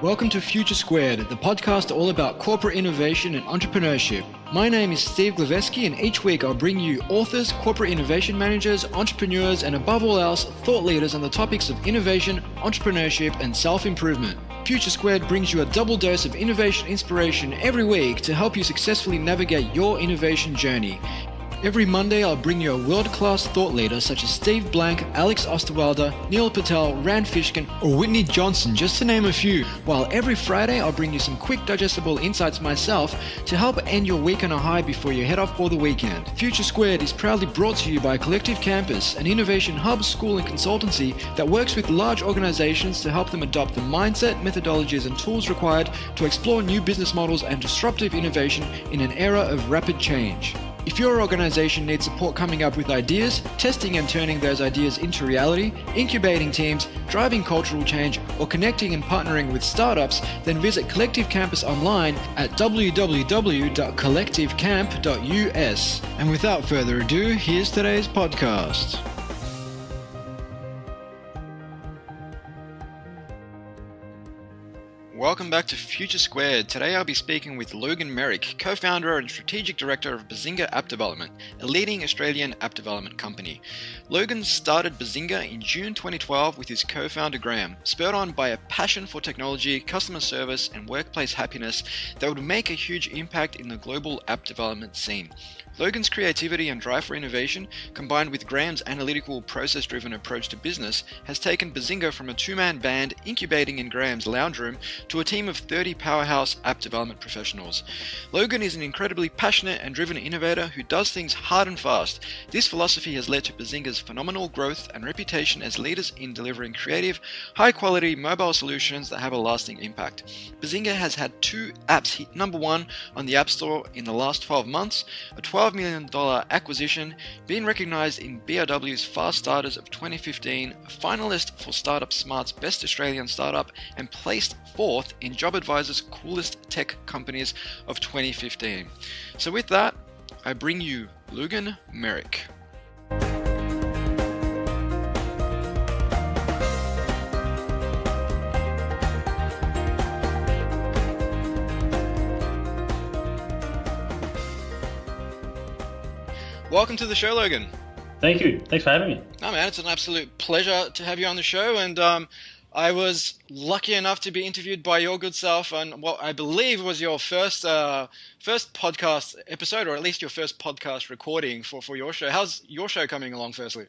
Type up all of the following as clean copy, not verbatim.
Welcome to Future Squared, the podcast all about corporate innovation and entrepreneurship. My name is Steve Glaveski, and each week I'll bring you authors, corporate innovation managers, entrepreneurs, and above all else, thought leaders on the topics of innovation, entrepreneurship, and self-improvement. Future Squared brings you a double dose of innovation inspiration every week to help you successfully navigate your innovation journey. Every Monday, I'll bring you a world-class thought leader such as Steve Blank, Alex Osterwalder, Neil Patel, Rand Fishkin, or Whitney Johnson, just to name a few. While every Friday, I'll bring you some quick digestible insights myself to help end your week on a high before you head off for the weekend. Future Squared is proudly brought to you by Collective Campus, an innovation hub, school, and consultancy that works with large organizations to help them adopt the mindset, methodologies, and tools required to explore new business models and disruptive innovation in an era of rapid change. If your organization needs support coming up with ideas, testing and turning those ideas into reality, incubating teams, driving cultural change, or connecting and partnering with startups, then visit Collective Campus online at www.collectivecamp.us. And without further ado, here's today's podcast. Welcome back to Future Squared. Today I'll be speaking with Logan Merrick, co-founder and strategic director of Buzinga App Development, a leading Australian app development company. Logan started Buzinga in June 2012 with his co-founder Graham, spurred on by a passion for technology, customer service, and workplace happiness that would make a huge impact in the global app development scene. Logan's creativity and drive for innovation, combined with Graham's analytical, process-driven approach to business, has taken Buzinga from a two-man band incubating in Graham's lounge room to a team of 30 powerhouse app development professionals. Logan is an incredibly passionate and driven innovator who does things hard and fast. This philosophy has led to Buzinga's phenomenal growth and reputation as leaders in delivering creative, high-quality mobile solutions that have a lasting impact. Buzinga has had 2 apps hit number 1 on the App Store in the last 12 months, a $12 million acquisition, being recognized in BRW's Fast Starters of 2015, a finalist for Startup Smart's Best Australian Startup, and placed 4th in Job Advisor's Coolest Tech Companies of 2015. So with that, I bring you Logan Merrick. Welcome to the show, Logan. Thank you. Thanks for having me. No, man, it's an absolute pleasure to have you on the show. And I was lucky enough to be interviewed by your good self on what I believe was your first podcast episode, or at least your first podcast recording for your show. How's your show coming along, firstly?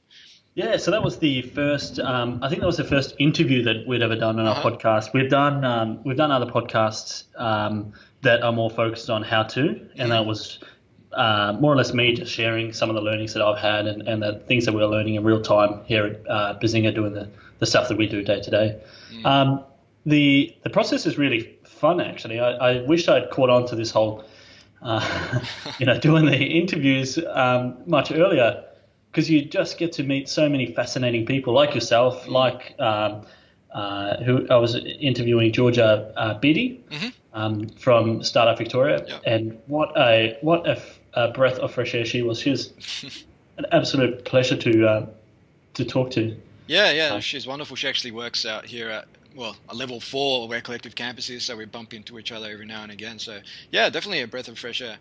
Yeah, so that was the first. I think that was the first interview that we'd ever done on our podcast. We've done other podcasts that are more focused on how to, and that was more or less me just sharing some of the learnings that I've had and the things that we're learning in real time here at Buzinga, doing the stuff that we do day to day. The process is really fun, actually. I wish I'd caught on to this whole, doing the interviews much earlier, because you just get to meet so many fascinating people like yourself, like who I was interviewing, Georgia Beatty from Startup Victoria, and what a breath of fresh air she was. She was an absolute pleasure to talk to. Yeah, she's wonderful. She actually works out here at a level 4 where Collective Campus is, so we bump into each other every now and again. So yeah, definitely a breath of fresh air.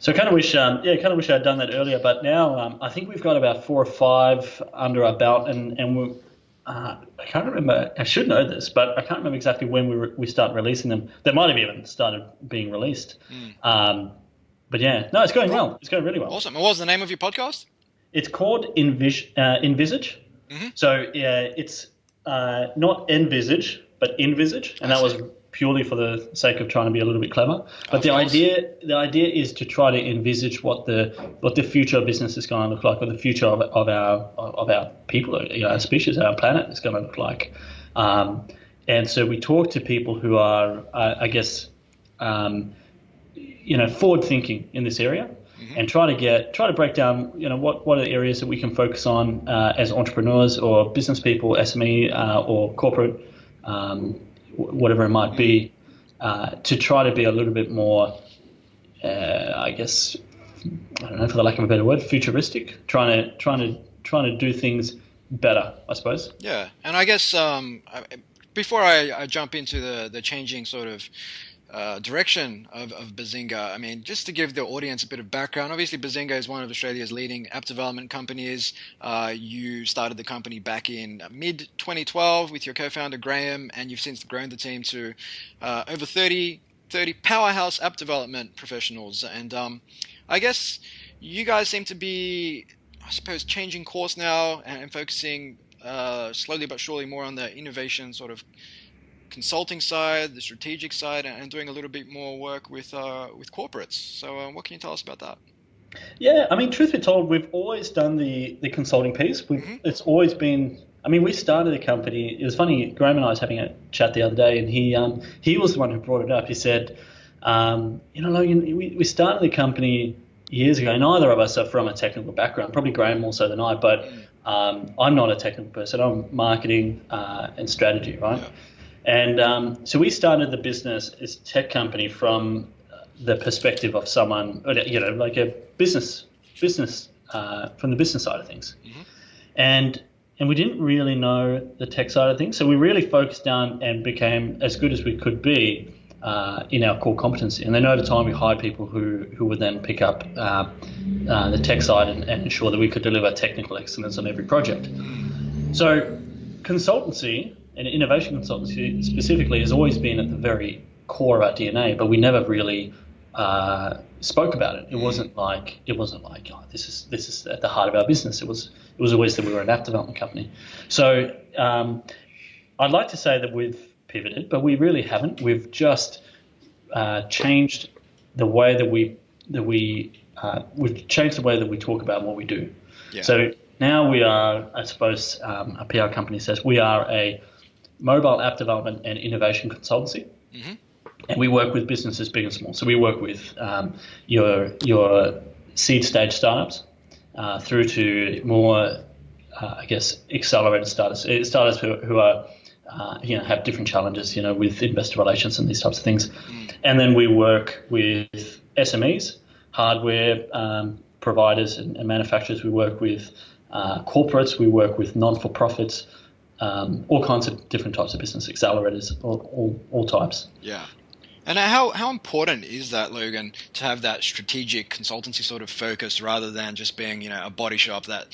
So I kind of wish I'd done that earlier, but now I think we've got about 4 or 5 under our belt, and we're. I can't remember. I should know this, but I can't remember exactly when we start releasing them. They might have even started being released. But yeah, no, it's going well. It's going really well. Awesome. And what was the name of your podcast? It's called Envisage. So yeah, it's not envisage, but envisage, and that was purely for the sake of trying to be a little bit clever. But the idea is to try to envisage what the future of business is going to look like, or the future of our people, our species, our planet is going to look like. And so we talk to people who are, forward thinking in this area, and try to break down, what are the areas that we can focus on as entrepreneurs or business people, SME or corporate, whatever it might be, to try to be a little bit more, I don't know, for the lack of a better word, futuristic, trying to do things better, I suppose. Yeah, and I guess before I jump into the changing sort of direction of Buzinga, I mean, just to give the audience a bit of background, obviously Buzinga is one of Australia's leading app development companies. You started the company back in mid-2012 with your co-founder Graham, and you've since grown the team to over 30 powerhouse app development professionals. And I guess you guys seem to be, I suppose, changing course now and focusing slowly but surely more on the innovation sort of consulting side, the strategic side, and doing a little bit more work with corporates. So what can you tell us about that? Yeah, I mean, truth be told, we've always done the consulting piece. It's always been. I mean, we started the company. It was funny. Graham and I was having a chat the other day, and he was the one who brought it up. He said, Logan, we started the company years ago. Neither of us are from a technical background. Probably Graham more so than I, but I'm not a technical person. I'm marketing and strategy, right? Yeah. And so we started the business as a tech company from the perspective of someone, like a business from the business side of things. Mm-hmm. And we didn't really know the tech side of things. So we really focused down and became as good as we could be in our core competency. And then over time we hired people who would then pick up the tech side and ensure that we could deliver technical excellence on every project. So consultancy and innovation consultancy specifically has always been at the very core of our DNA, but we never really spoke about it. It wasn't like this is at the heart of our business. It was always that we were an app development company. So I'd like to say that we've pivoted, but we really haven't. We've just changed the way that we've changed the way that we talk about what we do. Yeah. So now we are, I suppose, a PR company says we are a mobile app development and innovation consultancy. Mm-hmm. And we work with businesses big and small. So we work with your seed stage startups through to more, accelerated startups who are, have different challenges, with investor relations and these types of things. And then we work with SMEs, hardware providers and manufacturers. We work with corporates. We work with non-for-profits. All kinds of different types of business, accelerators, all types. Yeah. And how important is that, Logan, to have that strategic consultancy sort of focus rather than just being, a body shop that,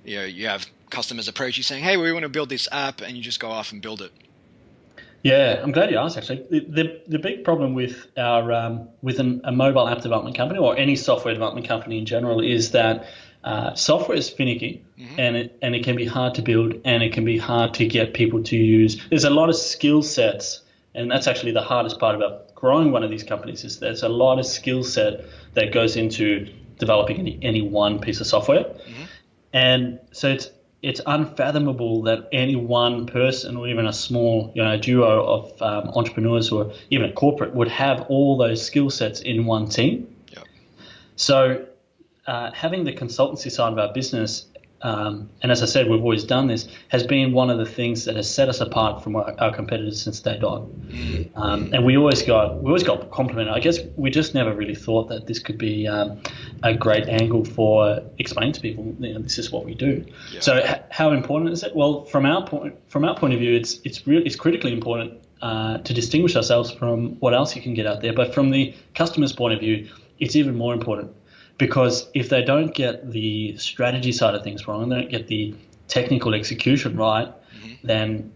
you have customers approach you saying, hey, we want to build this app, and you just go off and build it? Yeah, I'm glad you asked, actually. The big problem with our with a mobile app development company or any software development company in general is that software is finicky, mm-hmm. and it can be hard to build, and it can be hard to get people to use. There's a lot of skill sets, and that's actually the hardest part about growing one of these companies is there's a lot of skill set that goes into developing any one piece of software. Mm-hmm. And so it's unfathomable that any one person or even a small duo of entrepreneurs or even a corporate would have all those skill sets in one team. Yep. So having the consultancy side of our business, and as I said, we've always done this, has been one of the things that has set us apart from our competitors since day one. And we always got complimented. I guess we just never really thought that this could be a great angle for explaining to people, this is what we do. Yeah. So how important is it? Well, from our point of view, it's critically important to distinguish ourselves from what else you can get out there. But from the customer's point of view, it's even more important. Because if they don't get the strategy side of things wrong, and they don't get the technical execution right, mm-hmm. then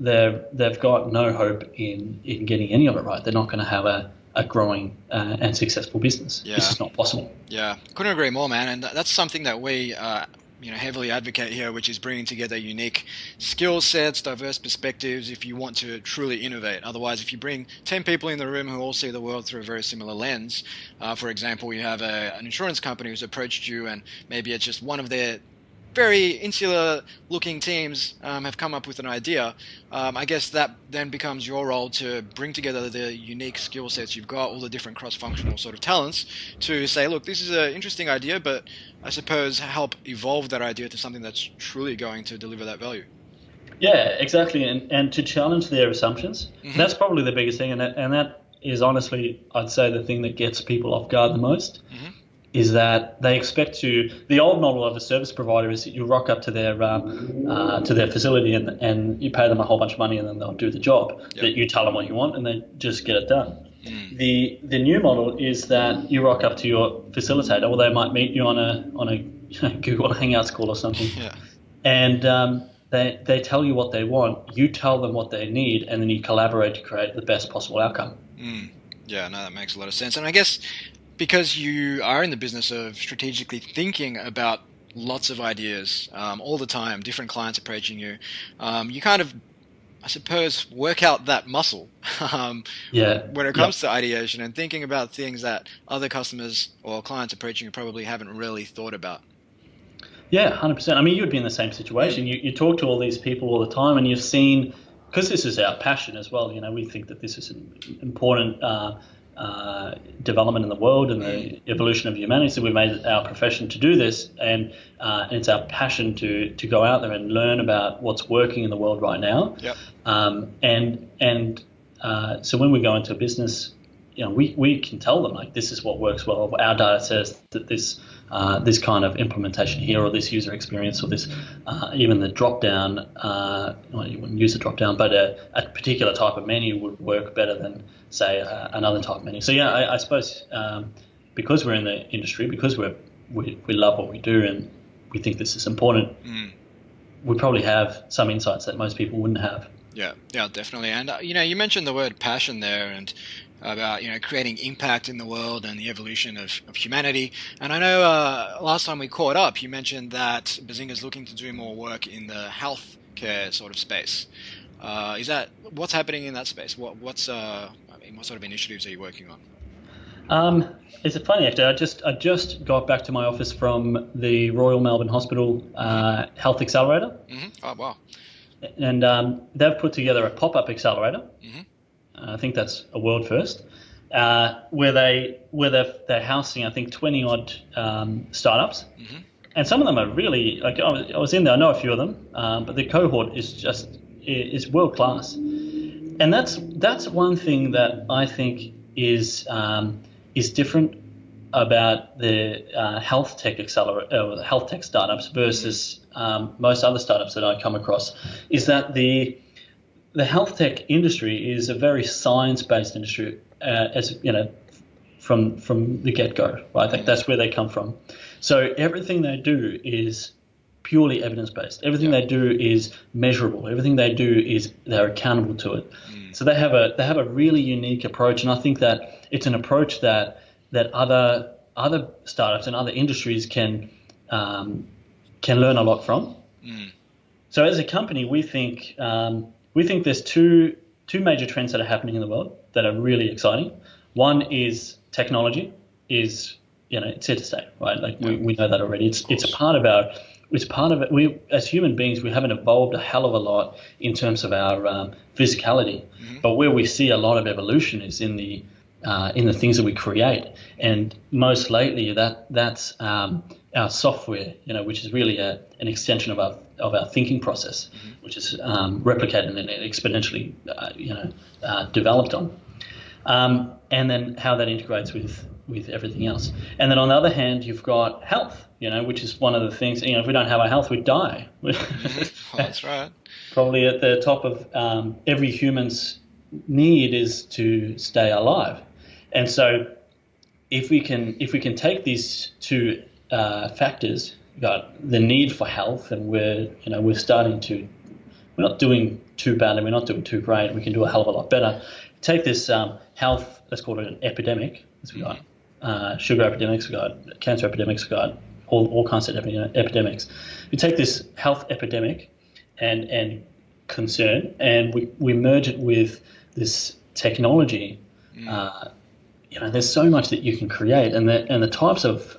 they've got no hope in getting any of it right. They're not going to have a growing and successful business. Yeah. This is not possible. Yeah, couldn't agree more, man. And that's something that we heavily advocate here, which is bringing together unique skill sets, diverse perspectives if you want to truly innovate. Otherwise, if you bring 10 people in the room who all see the world through a very similar lens, for example, you have an insurance company who's approached you and maybe it's just one of their very insular looking teams have come up with an idea, I guess that then becomes your role to bring together the unique skill sets you've got, all the different cross-functional sort of talents, to say, look, this is an interesting idea, but I suppose help evolve that idea to something that's truly going to deliver that value. Yeah, exactly, and to challenge their assumptions. Mm-hmm. That's probably the biggest thing, and that is honestly, I'd say, the thing that gets people off guard the most. Mm-hmm. is that they expect the old model of a service provider is that you rock up to their facility and you pay them a whole bunch of money and then they'll do the job. Yep. That you tell them what you want and they just get it done. Mm. The new model is that you rock up to your facilitator, or they might meet you on a Google Hangouts call or something, Yeah. and they tell you what they want, you tell them what they need, and then you collaborate to create the best possible outcome. Mm. Yeah, no, that makes a lot of sense. And I guess because you are in the business of strategically thinking about lots of ideas all the time, different clients approaching you, you kind of, I suppose, work out that muscle when it comes to ideation and thinking about things that other customers or clients approaching you probably haven't really thought about. Yeah, 100%. I mean, you would be in the same situation. You talk to all these people all the time, and you've seen, because this is our passion as well, we think that this is an important development in the world and the evolution of humanity. So we made it our profession to do this, and it's our passion to go out there and learn about what's working in the world right now. Yep. So when we go into a business, we can tell them, like, this is what works well. Our data says that this kind of implementation here, or this user experience, or this even the drop down. Well, you wouldn't use a drop down, but a particular type of menu would work better than, say, another type of menu. So yeah, I suppose because we're in the industry, because we love what we do and we think this is important, we probably have some insights that most people wouldn't have. Yeah, definitely. And you mentioned the word passion there, and about creating impact in the world and the evolution of humanity. And I know last time we caught up, you mentioned that Buzinga's looking to do more work in the healthcare sort of space. Is that what's happening in that space? What sort of initiatives are you working on? It's funny, actually. I just got back to my office from the Royal Melbourne Hospital Health Accelerator. Mm-hmm. Oh, wow. And they've put together a pop-up accelerator. Mm-hmm. I think that's a world first, where they're housing, I think, 20 odd startups, and some of them are really, like, I was in there. I know a few of them, but the cohort is world class, and that's one thing that I think is different about the health tech health tech startups versus most other startups that I come across, is that the health tech industry is a very science-based industry, as from the get-go. Right? I think that's where they come from. So everything they do is purely evidence-based. Everything they do is measurable. Everything they do is they're accountable to it. So they have a really unique approach, and I think that it's an approach that other startups and other industries can learn a lot from. So as a company, we think there's two major trends that are happening in the world that are really exciting. One is technology is, it's here to stay, right? Like we know that already. It's part of it. We, as human beings, we haven't evolved a hell of a lot in terms of our physicality, but where we see a lot of evolution is in the things that we create, and most lately that's our software, which is really an extension of our thinking process, which is replicated and exponentially, developed on, and then how that integrates with everything else. And then on the other hand, you've got health, which is one of the things. If we don't have our health, we die. That's right. Probably at the top of every human's need is to stay alive, and so if we can take these two factors, we've got the need for health, and we're not doing too bad and we're not doing too great. We can do a hell of a lot better. Take this health, let's call it an epidemic. We've got sugar epidemics, we've got cancer epidemics, we've got all kinds of epidemics. We take this health epidemic and concern, and we merge it with this technology. There's so much that you can create, and the types of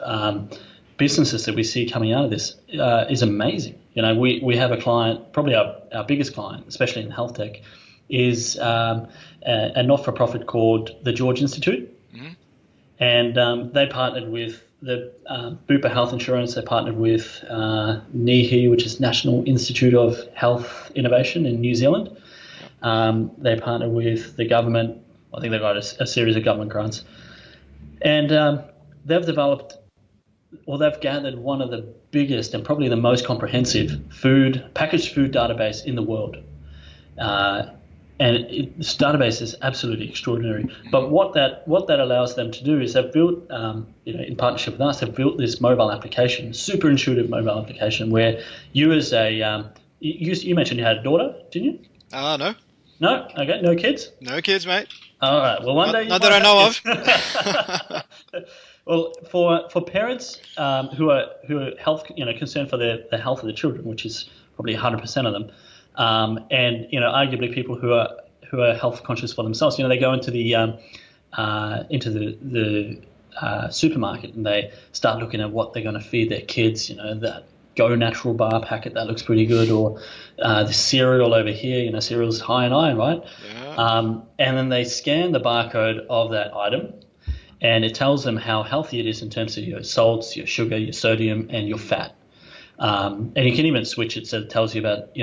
businesses that we see coming out of this is amazing. We have a client, probably our biggest client, especially in health tech, is a not-for-profit called the George Institute, and they partnered with the Bupa Health Insurance. They partnered with NIHI, which is National Institute of Health Innovation in New Zealand. They partnered with the government. I think they've got a series of government grants, and they've developed they've gathered one of the biggest and probably the most comprehensive packaged food database in the world. And this database is absolutely extraordinary. But what that allows them to do is they've built, in partnership with us, they've built this mobile application, super intuitive mobile application, where you as a you mentioned you had a daughter, didn't you? No. No? Okay, no kids? No kids, mate. All right. Well, one day you not might that have I know kids. Well, for parents who are health, concerned for the health of the children, which is probably 100% of them, and arguably people who are health conscious for themselves, they go into the supermarket and they start looking at what they're going to feed their kids. That Go Natural bar packet that looks pretty good, or the cereal over here. Cereal's high in iron, right? Yeah. And then they scan the barcode of that item, and it tells them how healthy it is in terms of your salts, your sugar, your sodium, and your fat. And you can even switch it so it tells you about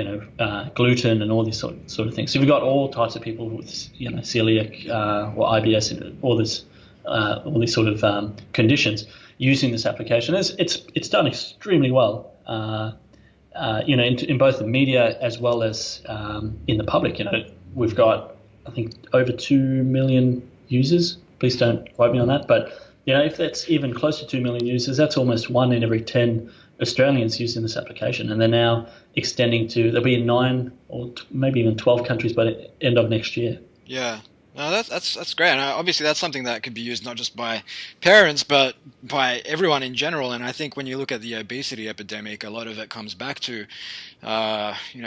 gluten and all these sort of things. So we've got all types of people with celiac or IBS, all these sort of conditions using this application. It's done extremely well. In both the media as well as in the public. We've got, I think, over 2 million users. Please don't quote me on that, but if that's even close to 2 million users, that's almost 1 in every 10 Australians using this application, and they're now extending to, they'll be in 9 or maybe even 12 countries by the end of next year. Yeah. No, that's great. And obviously, that's something that could be used not just by parents, but by everyone in general. And I think when you look at the obesity epidemic, a lot of it comes back to,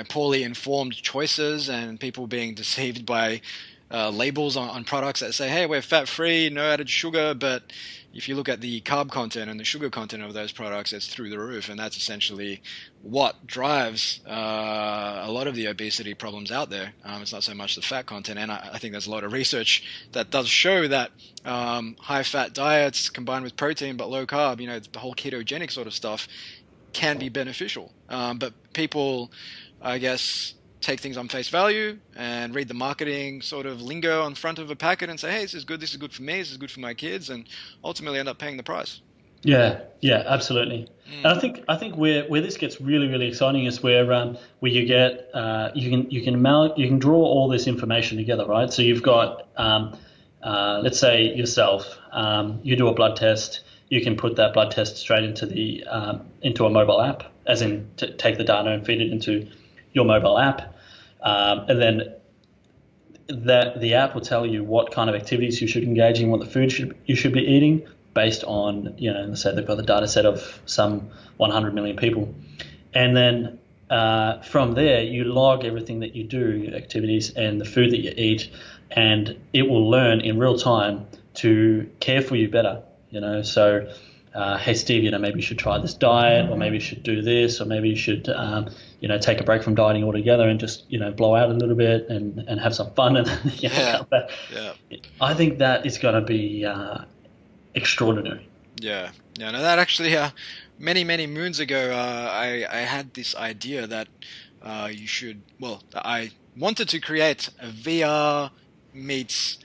poorly informed choices and people being deceived by labels on products that say, hey, we're fat-free, no added sugar, but if you look at the carb content and the sugar content of those products, it's through the roof, and that's essentially what drives a lot of the obesity problems out there. It's not so much the fat content, and I think there's a lot of research that does show that high-fat diets combined with protein but low carb, the whole ketogenic sort of stuff, can be beneficial. But people, I guess, take things on face value and read the marketing sort of lingo on front of a packet and say, hey, this is good for me, this is good for my kids, and ultimately end up paying the price. Yeah, absolutely. And I think where this gets really, really exciting is where you get you can draw all this information together, right? So you've got let's say yourself, you do a blood test, you can put that blood test straight into a mobile app, as in take the data and feed it into your mobile app, and then the app will tell you what kind of activities you should engage in, what the food you should be eating, based on, let's say they've got the data set of some 100 million people. And then from there, you log everything that you do, your activities and the food that you eat, and it will learn in real time to care for you better. So hey, Steve, maybe you should try this diet, or maybe you should do this, or maybe you should, take a break from dieting altogether and just, blow out a little bit and have some fun and come back. Yeah. I think that is going to be extraordinary. Yeah. No, that actually, many, many moons ago, I had this idea that I wanted to create a VR meets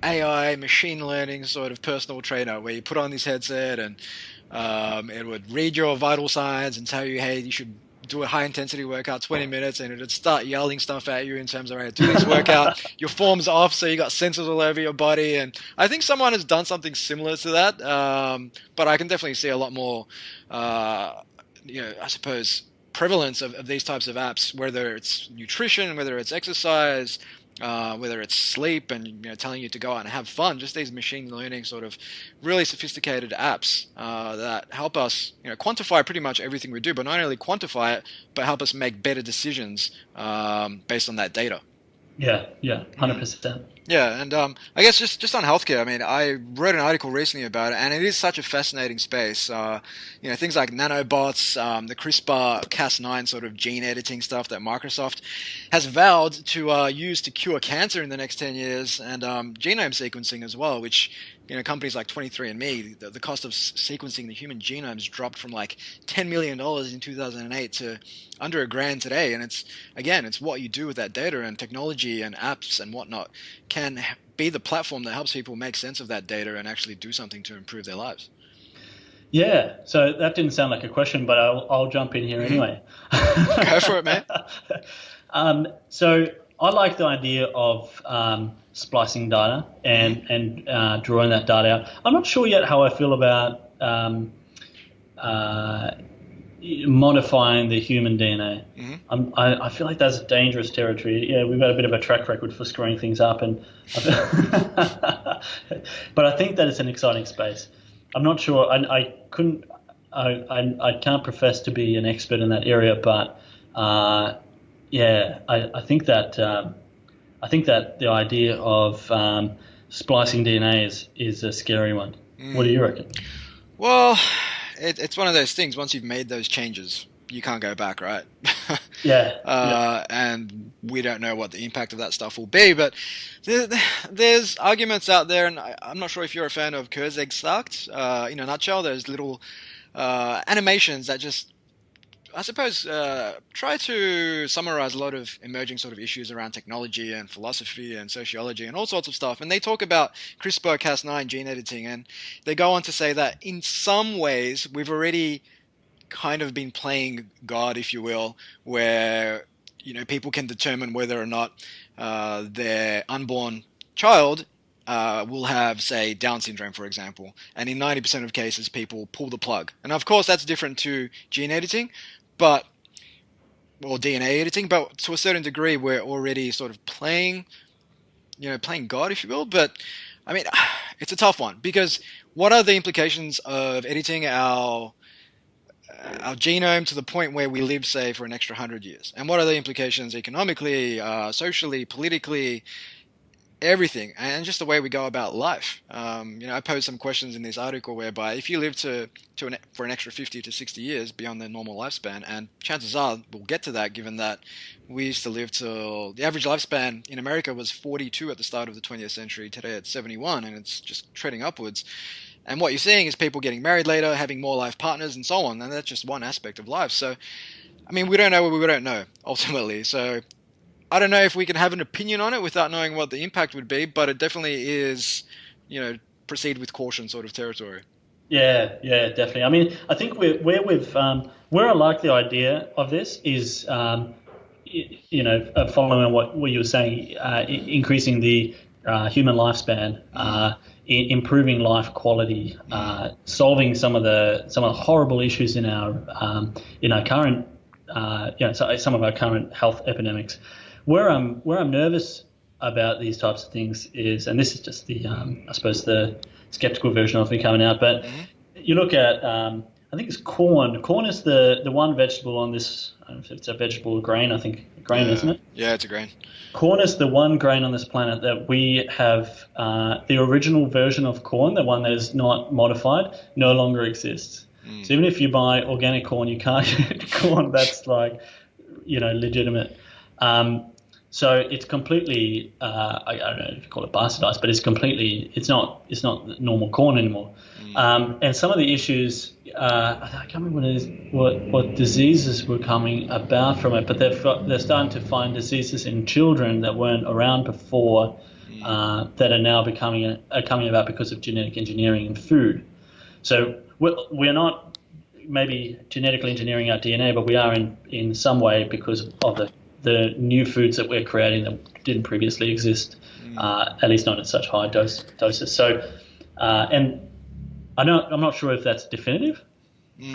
AI machine learning sort of personal trainer, where you put on this headset and it would read your vital signs and tell you, hey, you should do a high intensity workout, 20 minutes, and it would start yelling stuff at you in terms of, hey, do this workout, your form's off, so you got sensors all over your body. And I think someone has done something similar to that, but I can definitely see a lot more, I suppose, prevalence of these types of apps, whether it's nutrition, whether it's exercise, whether it's sleep, and telling you to go out and have fun. Just these machine learning sort of really sophisticated apps that help us quantify pretty much everything we do, but not only quantify it, but help us make better decisions based on that data. Yeah, 100%. Yeah, and I guess just on healthcare, I mean, I wrote an article recently about it, and it is such a fascinating space. Things like nanobots, the CRISPR-Cas9 sort of gene editing stuff that Microsoft has vowed to use to cure cancer in the next 10 years, and genome sequencing as well, which companies like 23andMe, the cost of sequencing the human genome has dropped from like $10 million in 2008 to under $1,000 today. And it's what you do with that data, and technology and apps and whatnot can be the platform that helps people make sense of that data and actually do something to improve their lives. Yeah, so that didn't sound like a question, but I'll jump in here Hmm. anyway. Go for it, man. So I like the idea of splicing data Hmm. and drawing that data out. I'm not sure yet how I feel about uh, modifying the human DNA. Hmm. I feel like that's dangerous territory. Yeah, we've got a bit of a track record for screwing things up, but I think that it's an exciting space. I'm not sure. I couldn't. I can't profess to be an expert in that area, but yeah, I think that the idea of splicing DNA is a scary one. What do Mm. you reckon? Well, it's one of those things. Once you've made those changes, you can't go back, right? Yeah, yeah, And we don't know what the impact of that stuff will be. But there, there's arguments out there, and I'm not sure if you're a fan of Kurzgesagt. In a nutshell, there's little animations that just, I suppose, try to summarize a lot of emerging sort of issues around technology and philosophy and sociology and all sorts of stuff. And they talk about CRISPR-Cas9 gene editing, and they go on to say that in some ways we've already kind of been playing God, if you will, where people can determine whether or not their unborn child will have, say, Down syndrome, for example. And in 90% of cases, people pull the plug. And of course, that's different to gene editing, but or DNA editing. But to a certain degree, we're already sort of playing God, if you will. But I mean, it's a tough one because what are the implications of editing our genome to the point where we live, say, for an extra 100 years? And what are the implications economically, socially, politically, everything, and just the way we go about life? I posed some questions in this article whereby if you live for an extra 50 to 60 years beyond their normal lifespan, and chances are we'll get to that given that we used to live till the average lifespan in America was 42 at the start of the 20th century. Today it's 71, and it's just treading upwards. And what you're seeing is people getting married later, having more life partners, and so on. And that's just one aspect of life. So, I mean, we don't know what we don't know, ultimately. So, I don't know if we can have an opinion on it without knowing what the impact would be, but it definitely is, proceed with caution sort of territory. yeah, yeah, definitely. I mean, I think where I like the idea of this is following on what you were saying, increasing the human lifespan, Mm, improving life quality, mm, solving some of the horrible issues in our current some of our current health epidemics. Where I'm nervous about these types of things is, and this is just the I suppose the skeptical version of me coming out, but mm. you look at I think it's corn. Corn is the one vegetable on this. I don't know if it's a vegetable or grain. I think grain, isn't Yeah, it? yeah, it's a grain. Corn is the one grain on this planet that we have. The original version of corn, the one that is not modified, no longer exists. Mm, So even if you buy organic corn, you can't get corn that's like, legitimate. So it's completely, I don't know if you call it bastardized, but it's not normal corn anymore. mm, And some of the issues, I can't remember what diseases were coming about from it, but they're starting to find diseases in children that weren't around before, mm. that are now coming about because of genetic engineering in food. So we're not maybe genetically engineering our DNA, but we are in some way because of the new foods that we're creating that didn't previously exist, Mm, at least not at such high doses. So, and I'm not sure if that's definitive, mm.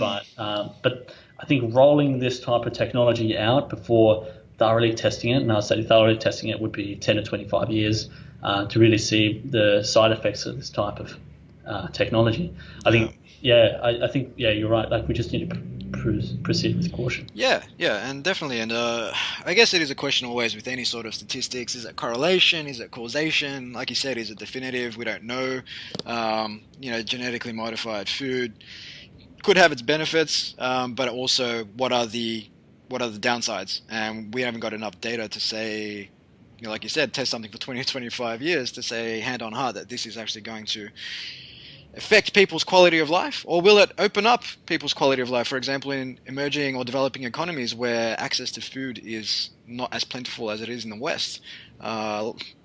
but I think rolling this type of technology out before thoroughly testing it, and I'll say thoroughly testing it would be 10 to 25 years to really see the side effects of this type of technology. I Yeah. think, yeah, I think, yeah, you're right. Like we just need to proceed with caution. Yeah, and definitely, and I guess it is a question always with any sort of statistics. Is it correlation? Is it causation? Like you said, is it definitive? We don't know. Genetically modified food could have its benefits, but also what are the downsides? And we haven't got enough data to say, like you said, test something for 20 or 25 years to say hand on heart that this is actually going to affect people's quality of life, or will it open up people's quality of life? For example, in emerging or developing economies where access to food is not as plentiful as it is in the West.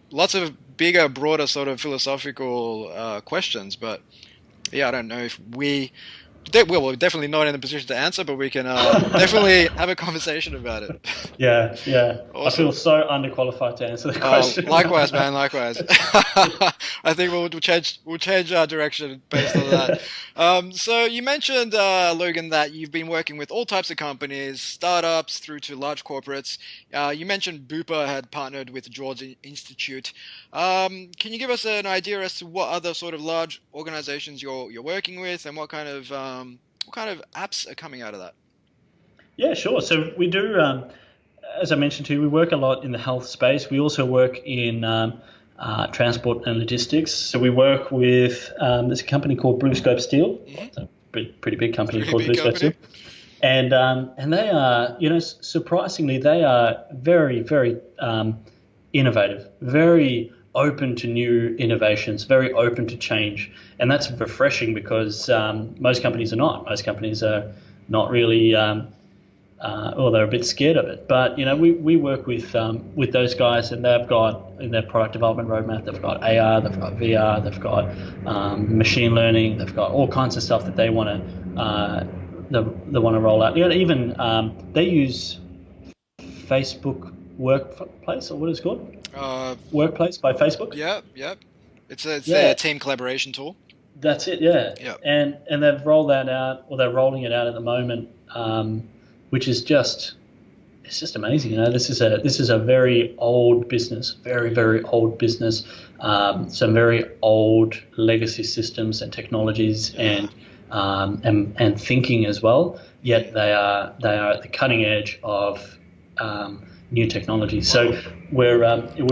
Lots of bigger, broader sort of philosophical questions, but yeah, I don't know if we Well, we're definitely not in a position to answer, but we can definitely have a conversation about it. Yeah. Awesome. I feel so underqualified to answer the question. Likewise, man. Likewise. I think we'll change our direction based on that. So you mentioned, Logan, that you've been working with all types of companies, startups through to large corporates. You mentioned Bupa had partnered with the George Institute. Can you give us an idea as to what other sort of large organizations you're working with, and what kind of apps are coming out of that? Yeah, sure. So we do, as I mentioned to you, we work a lot in the health space. We also work in transport and logistics. So we work with there's a company called BlueScope Steel. Mm-hmm. It's a pretty big company Pretty called big BlueScope company. Steel, and they are, surprisingly, they are very, very innovative, very open to new innovations, very open to change, and that's refreshing because most companies are not. Most companies are not really. Or they're a bit scared of it. But we work with those guys, and they've got in their product development roadmap, they've got AR, they've got VR, they've got machine learning, they've got all kinds of stuff that they want to roll out. Even they use Facebook Workplace, or what is it called? Workplace by Facebook. Yep. It's their team collaboration tool. That's it. Yeah. Yep. And they've rolled that out, or they're rolling it out at the moment. Which is just amazing. This is a very old business, very, very old business. Some very old legacy systems and technologies and thinking as well. Yet they are at the cutting edge of new technology. So we're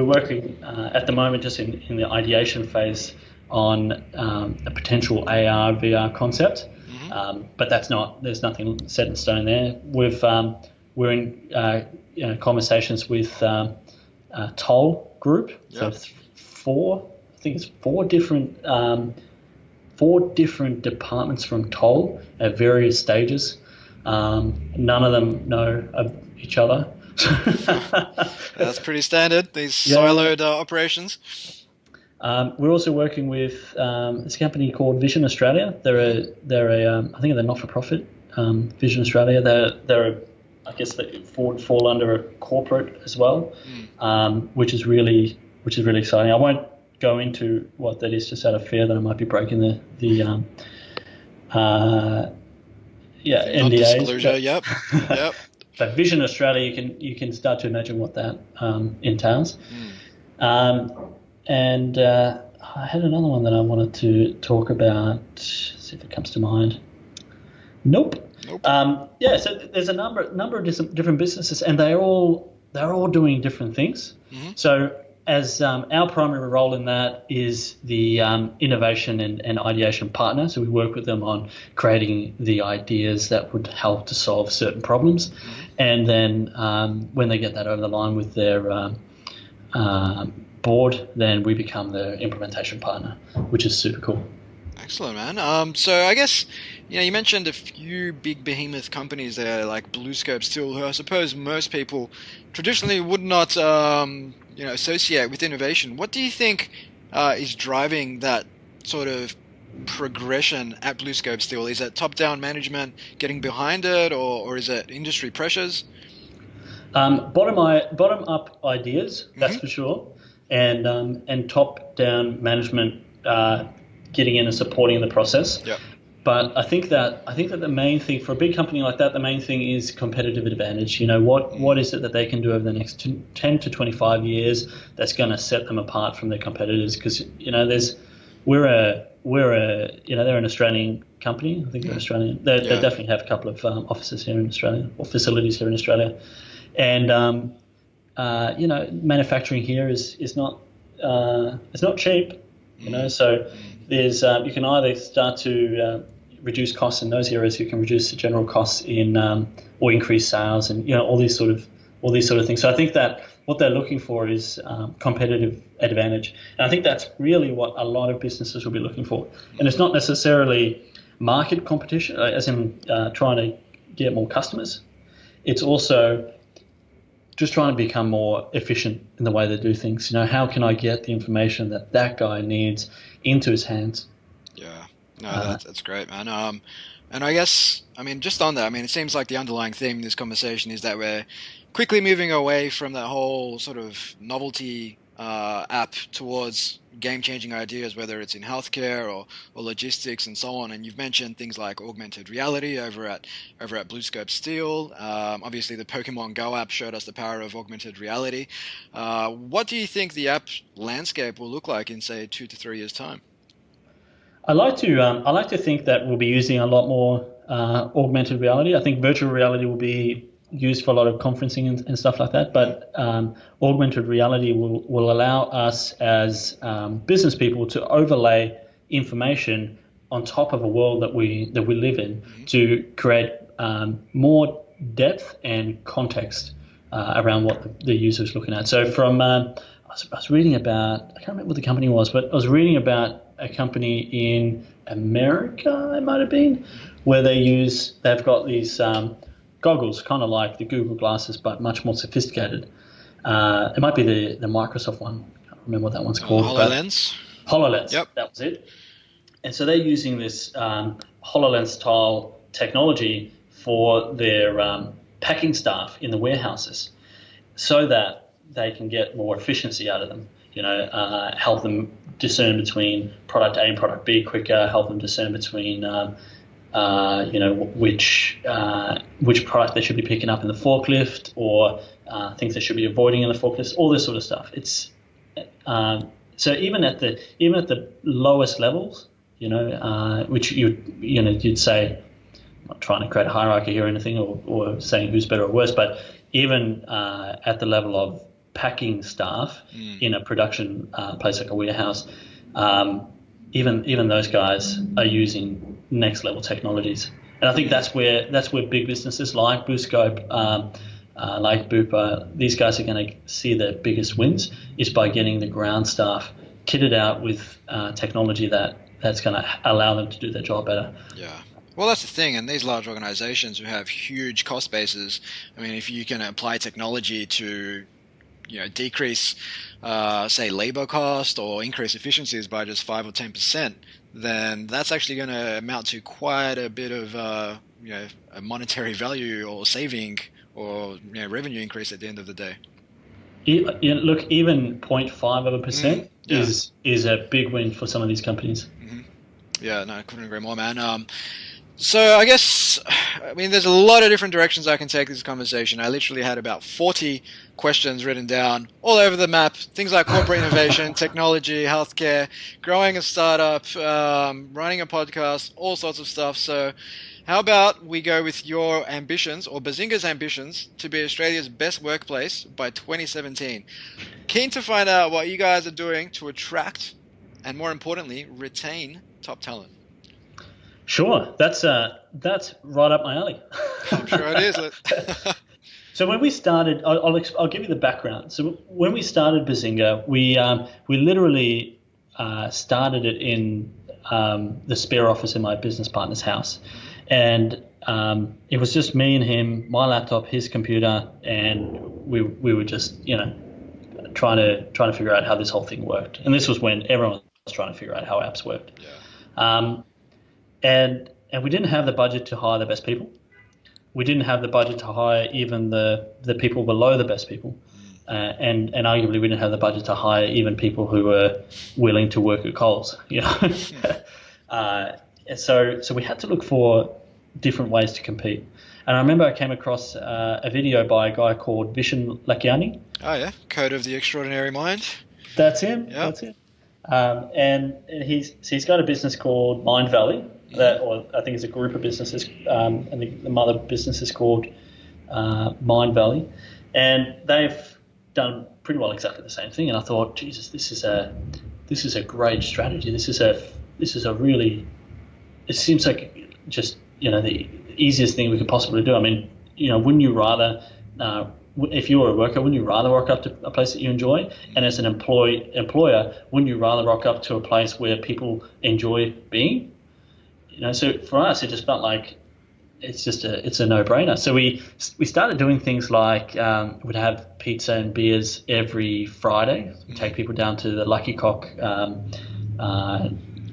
working at the moment just in the ideation phase on a potential AR VR concept. But there's nothing set in stone there. We're in conversations with Toll Group. Yep. So four different departments from Toll at various stages. None of them know of each other. That's pretty standard, these siloed operations. We're also working with this company called Vision Australia. They're I think they're not-for-profit. Vision Australia. I guess they fall under a corporate as well, which is really exciting. I won't go into what that is, just out of fear that I might be breaking the NDAs. Non-disclosure. Yep. But Vision Australia, you can start to imagine what that entails. And I had another one that I wanted to talk about. See if it comes to mind. Nope. So there's a number of different businesses, and they're all doing different things. Mm-hmm. So as our primary role in that is the innovation and ideation partner. So we work with them on creating the ideas that would help to solve certain problems, and then when they get that over the line with their board, then we become the implementation partner, which is super cool. Excellent, man. So I guess you mentioned a few big behemoth companies there, like BlueScope Steel, who I suppose most people traditionally would not associate with innovation. What do you think is driving that sort of progression at BlueScope Steel? Is it top-down management getting behind it, or is it industry pressures? Bottom-up ideas, that's for sure. And top-down management getting in and supporting the process. Yep. But I think that the main thing for a big company like that, the main thing is competitive advantage. What is it that they can do over the next 10 to 25 years that's going to set them apart from their competitors? Because they're an Australian company. I think they're Australian. They definitely have a couple of offices here in Australia, or facilities here in Australia, and manufacturing here is not it's not cheap. So there's you can either start to reduce costs in those areas, you can reduce the general costs in or increase sales, and all these sort of things. So I think that what they're looking for is competitive advantage, and I think that's really what a lot of businesses will be looking for. And it's not necessarily market competition, as in trying to get more customers. It's also just trying to become more efficient in the way they do things. How can I get the information that guy needs into his hands? Yeah, no, that's great, man. And I guess, I mean, just on that, I mean, it seems like the underlying theme in this conversation is that we're quickly moving away from that whole sort of novelty app towards game-changing ideas, whether it's in healthcare or logistics and so on. And you've mentioned things like augmented reality over at BlueScope Steel. Obviously, the Pokemon Go app showed us the power of augmented reality. What do you think the app landscape will look like in, say, 2 to 3 years' time? I like to think that we'll be using a lot more augmented reality. I think virtual reality will be used for a lot of conferencing and stuff like that. But augmented reality will allow us as business people to overlay information on top of a world that we live in to create more depth and context around what the user is looking at. So from I was reading about, I can't remember what the company was, but I was reading about a company in America, it might have been, where they've got these goggles, kind of like the Google glasses, but much more sophisticated. It might be the Microsoft one. I can't remember what that one's called. HoloLens? HoloLens, yep. That was it. And so they're using this HoloLens-style technology for their packing staff in the warehouses so that they can get more efficiency out of them. Help them discern between product A and product B quicker, help them discern between which product they should be picking up in the forklift or things they should be avoiding in the forklift, all this sort of stuff. It's so even at the lowest levels, which you'd say, I'm not trying to create a hierarchy here or anything or saying who's better or worse, but even at the level of packing staff in a production place like a warehouse, even those guys are using next level technologies, and I think that's where big businesses like BlueScope, like Bupa, these guys are going to see their biggest wins is by getting the ground staff kitted out with technology that's going to allow them to do their job better. Yeah. Well, that's the thing, and these large organizations who have huge cost bases, I mean, if you can apply technology to decrease, say, labor cost or increase efficiencies by just 5 or 10%, then that's actually going to amount to quite a bit of, a monetary value or saving or revenue increase at the end of the day. Look, even 0.5% is a big win for some of these companies. Mm-hmm. Yeah, no, I couldn't agree more, man. So I guess, there's a lot of different directions I can take this conversation. I literally had about 40 questions written down all over the map. Things like corporate innovation, technology, healthcare, growing a startup, running a podcast, all sorts of stuff. So how about we go with your ambitions, or Buzinga's ambitions, to be Australia's best workplace by 2017. Keen to find out what you guys are doing to attract and, more importantly, retain top talent. Sure, that's right up my alley. I'm sure it is. So when we started, I'll give you the background. So when we started Buzinga, we literally started it in the spare office in my business partner's house, and it was just me and him, my laptop, his computer, and we were just trying to figure out how this whole thing worked. And this was when everyone was trying to figure out how apps worked. Yeah. And we didn't have the budget to hire the best people. We didn't have the budget to hire even the people below the best people. And arguably we didn't have the budget to hire even people who were willing to work at Coles. So we had to look for different ways to compete. And I remember I came across a video by a guy called Vishen Lakhiani. Oh yeah, Code of the Extraordinary Mind. That's him. Yep. That's him. And he's got a business called Mind Valley. Or I think it's a group of businesses, and the mother business is called Mind Valley, and they've done pretty well exactly the same thing. And I thought, Jesus, this is a great strategy. This is a really, it seems like just the easiest thing we could possibly do. I mean, wouldn't you rather, if you were a worker, wouldn't you rather rock up to a place that you enjoy? And as an employer, wouldn't you rather rock up to a place where people enjoy being? So for us, it just felt like it's a no-brainer. So we started doing things like we'd have pizza and beers every Friday. We'd take people down to the Lucky Cock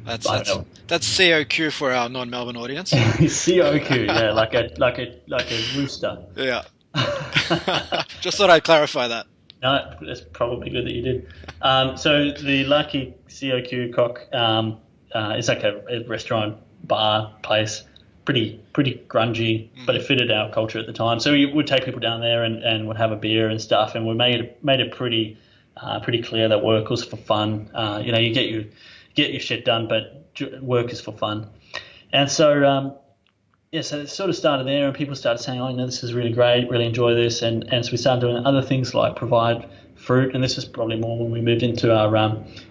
That's I don't that's know. that's COQ for our non-Melbourne audience. COQ, yeah, like a rooster. Yeah. Just thought I'd clarify that. No, it's probably good that you did. So the Lucky COQ cock is like a restaurant bar place, pretty grungy, but it fitted our culture at the time. So we would take people down there and would have a beer and stuff, and we made it pretty clear that work was for fun. You get your shit done, but work is for fun. And so so it sort of started there, and people started saying, "Oh, this is really great, really enjoy this," and so we started doing other things like provide fruit, and this was probably more when we moved into our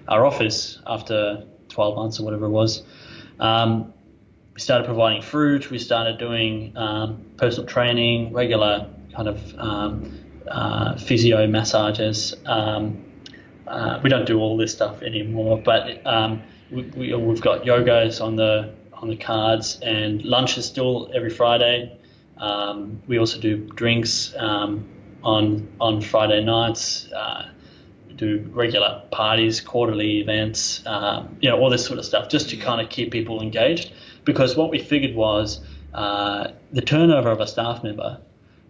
office after 12 months or whatever it was. We started providing fruit. We started doing personal training, regular kind of physio massages. We don't do all this stuff anymore, but we've got yogas on the cards, and lunch is still every Friday. We also do drinks on Friday nights. We do regular parties, quarterly events, all this sort of stuff, just to kind of keep people engaged. Because what we figured was the turnover of a staff member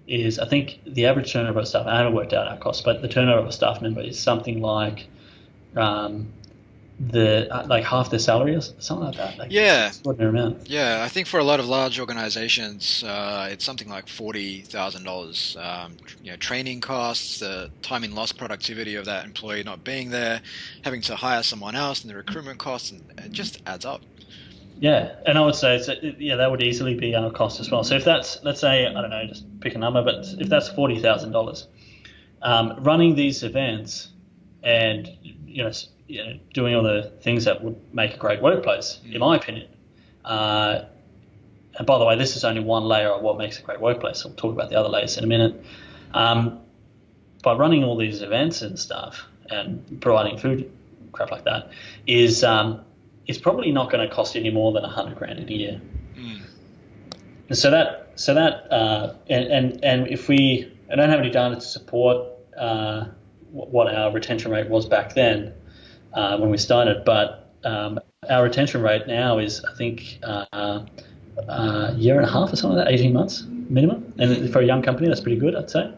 is, I think the average turnover of a staff, I haven't worked out our costs, but the turnover of a staff member is something like half their salary or something like that. Yeah. Extraordinary amount. Yeah, I think for a lot of large organizations, it's something like $40,000. Training costs, the time in lost productivity of that employee not being there, having to hire someone else, and the recruitment costs, and it just adds up. Yeah, and I would say that would easily be our cost as well. So if that's, let's say, I don't know, just pick a number, but if that's $40,000, running these events and doing all the things that would make a great workplace, in my opinion. And by the way, this is only one layer of what makes a great workplace. I'll talk about the other layers in a minute. By running all these events and stuff and providing food, crap like that, is probably not going to cost you any more than $100,000 a year. And so and if I don't have any data to support what our retention rate was back then when we started, but our retention rate now is, I think, a year and a half or something like that, 18 months minimum. And for a young company, that's pretty good, I'd say.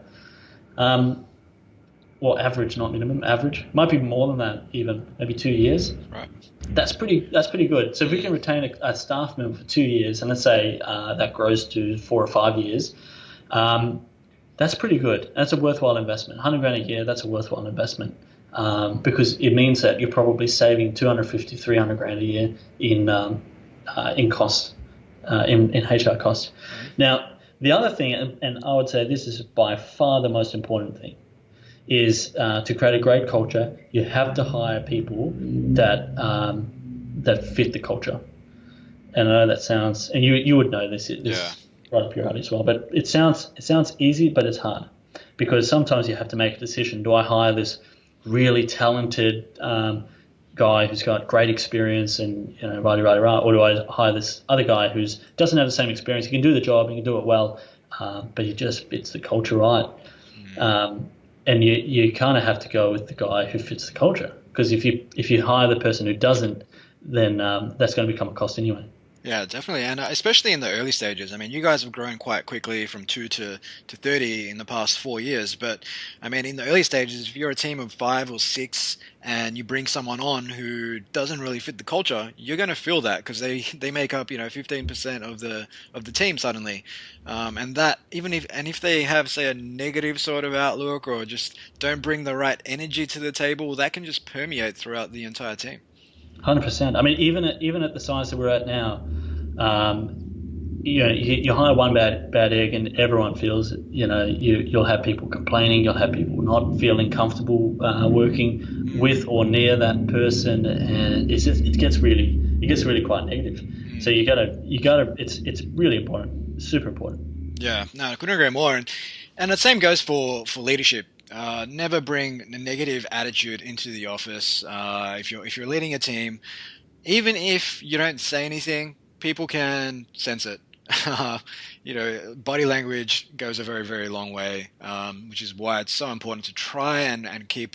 Well, average, not minimum, average. Might be more than that even, maybe 2 years. Right. That's pretty good. So if we can retain a staff member for 2 years, and let's say that grows to 4 or 5 years, that's pretty good. That's a worthwhile investment. $100,000 a year, that's a worthwhile investment, because it means that you're probably saving $250,000, $300,000 a year in costs, in HR costs. Now, the other thing, and I would say this is by far the most important thing, is to create a great culture, you have to hire people that fit the culture. And I know that sounds, and you would know this. Right up your alley as well. But it sounds easy, but it's hard, because sometimes you have to make a decision. Do I hire this really talented guy who's got great experience and or do I hire this other guy who doesn't have the same experience? He can do the job, he can do it well, but he just fits the culture right. And you kind of have to go with the guy who fits the culture, because if you hire the person who doesn't, then that's going to become a cost anyway. Yeah, definitely, and especially in the early stages. I mean, you guys have grown quite quickly from 2 to 30 in the past 4 years. But I mean, in the early stages, if you're a team of 5 or 6 and you bring someone on who doesn't really fit the culture, you're going to feel that, because they make up 15% of the team suddenly, and that if they have, say, a negative sort of outlook or just don't bring the right energy to the table, that can just permeate throughout the entire team. 100%. I mean, even at the size that we're at now, you hire one bad egg and everyone feels it. You'll have people complaining, you'll have people not feeling comfortable working with or near that person, and it gets really quite negative. So you gotta. It's really important, super important. Yeah, no, I couldn't agree more. And the same goes for leadership. Never bring a negative attitude into the office. If you're leading a team, even if you don't say anything, people can sense it. Body language goes a very, very long way, which is why it's so important to try and keep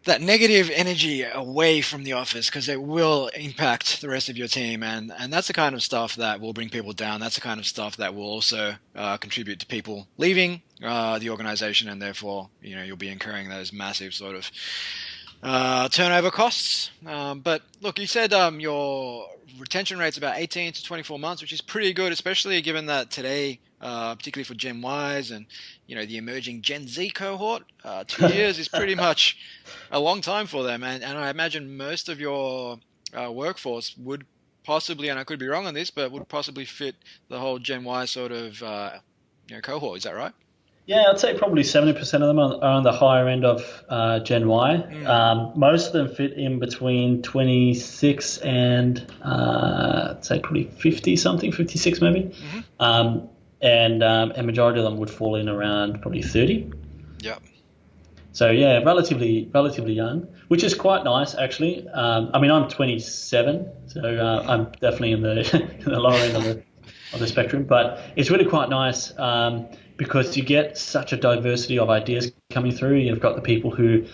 that negative energy away from the office, because it will impact the rest of your team, and that's the kind of stuff that will bring people down. That's the kind of stuff that will also contribute to people leaving the organization, and therefore you'll be incurring those massive sort of turnover costs. But look, you said your retention rate's about 18 to 24 months, which is pretty good, especially given that today, particularly for Gen Ys and the emerging Gen Z cohort, 2 years is pretty much a long time for them. And I imagine most of your workforce would possibly, and I could be wrong on this, but would possibly fit the whole Gen Y sort of cohort. Is that right? Yeah, I'd say probably 70% of them are on the higher end of Gen Y. Most of them fit in between 26 and I'd say probably 50 something, 56 maybe. And a majority of them would fall in around probably 30. Yeah. So yeah, relatively young, which is quite nice actually. I mean, I'm 27, so I'm definitely in the in the lower end of the spectrum, but it's really quite nice. Because you get such a diversity of ideas coming through. You've got the people who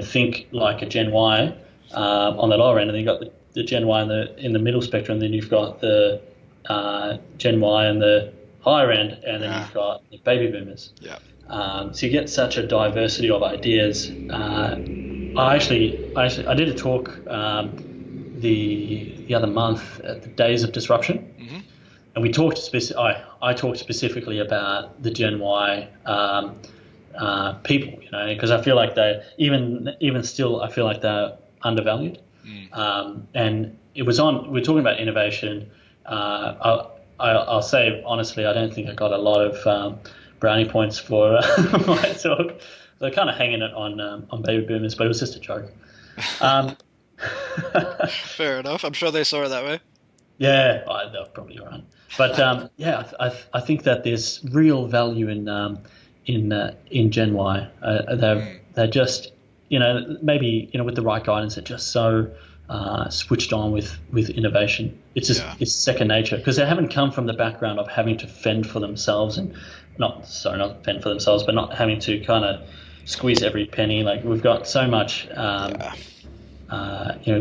think like a Gen Y on the lower end, and then you've got the Gen Y in the middle spectrum. Then you've got the Gen Y on the higher end, and then you've got the baby boomers. Yeah. So you get such a diversity of ideas. I did a talk the other month at the Days of Disruption. And we talked I talked specifically about the Gen Y people, because I feel like they even still I feel like they're undervalued. And we're talking about innovation. I'll say honestly, I don't think I got a lot of brownie points for my talk. So kind of hanging it on baby boomers, but it was just a joke. Fair enough. I'm sure they saw it that way. Yeah, they're probably right. But I think that there's real value in Gen Y. They're just maybe with the right guidance, they're just so switched on with innovation. It's just it's second nature, because they haven't come from the background of having to fend for themselves, and not fend for themselves, but not having to kind of squeeze every penny. Like we've got so much, we've got